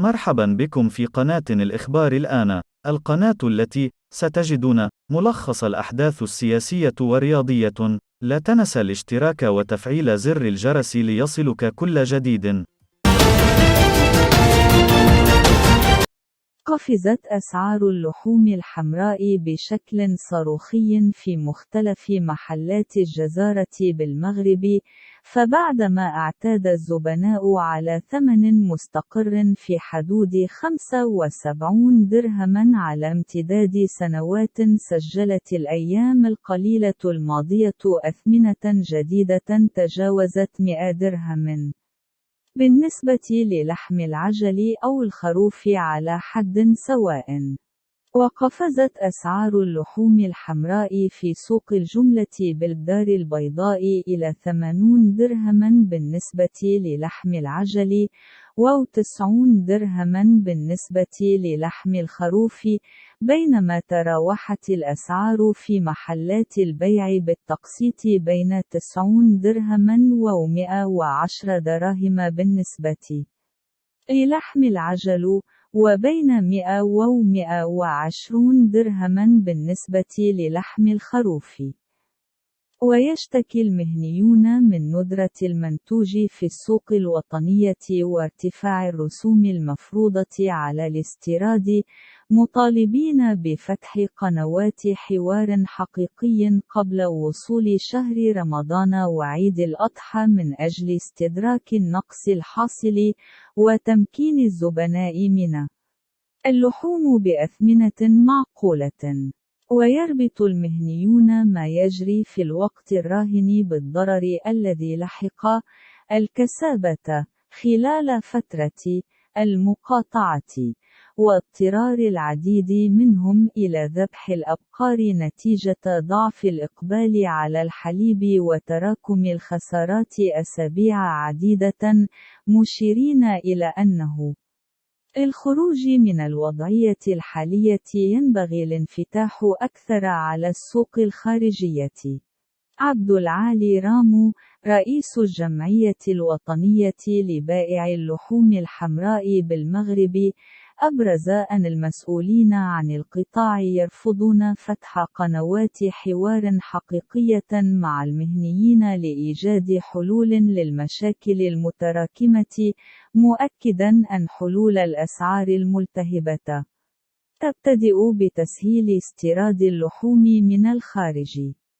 مرحبا بكم في قناة الإخبار الآن. القناة التي ستجدون ملخص الأحداث السياسية والرياضية. لا تنسى الاشتراك وتفعيل زر الجرس ليصلك كل جديد. قفزت أسعار اللحوم الحمراء بشكل صاروخي في مختلف محلات الجزارة بالمغرب، فبعدما اعتاد الزبناء على ثمن مستقر في حدود 75 درهما على امتداد سنوات، سجلت الأيام القليلة الماضية أثمنة جديدة تجاوزت 100 درهم بالنسبة للحم العجل أو الخروف على حد سواء. وقفزت أسعار اللحوم الحمراء في سوق الجملة بالدار البيضاء إلى 80 درهما بالنسبة للحم العجل، و90 درهما بالنسبة للحم الخروف، بينما تراوحت الأسعار في محلات البيع بالتقسيط بين 90 درهما و110 دراهم بالنسبة للحم العجل، وبين 100 و120 درهما بالنسبة للحم الخروف. ويشتكي المهنيون من ندرة المنتوج في السوق الوطنية وارتفاع الرسوم المفروضة على الاستيراد، مطالبين بفتح قنوات حوار حقيقي قبل وصول شهر رمضان وعيد الأضحى من أجل استدراك النقص الحاصل وتمكين الزبناء من اللحوم بأثمنة معقولة. ويربط المهنيون ما يجري في الوقت الراهن بالضرر الذي لحق الكسابة خلال فترة المقاطعة، واضطرار العديد منهم إلى ذبح الأبقار نتيجة ضعف الإقبال على الحليب وتراكم الخسارات أسابيع عديدة، مشيرين إلى أنه الخروج من الوضعية الحالية ينبغي الانفتاح أكثر على السوق الخارجية. عبد العالي رامو، رئيس الجمعية الوطنية لبائع اللحوم الحمراء بالمغرب، أبرز أن المسؤولين عن القطاع يرفضون فتح قنوات حوار حقيقية مع المهنيين لإيجاد حلول للمشاكل المتراكمة، مؤكداً أن حلول الأسعار الملتهبة تبتدئ بتسهيل استيراد اللحوم من الخارج.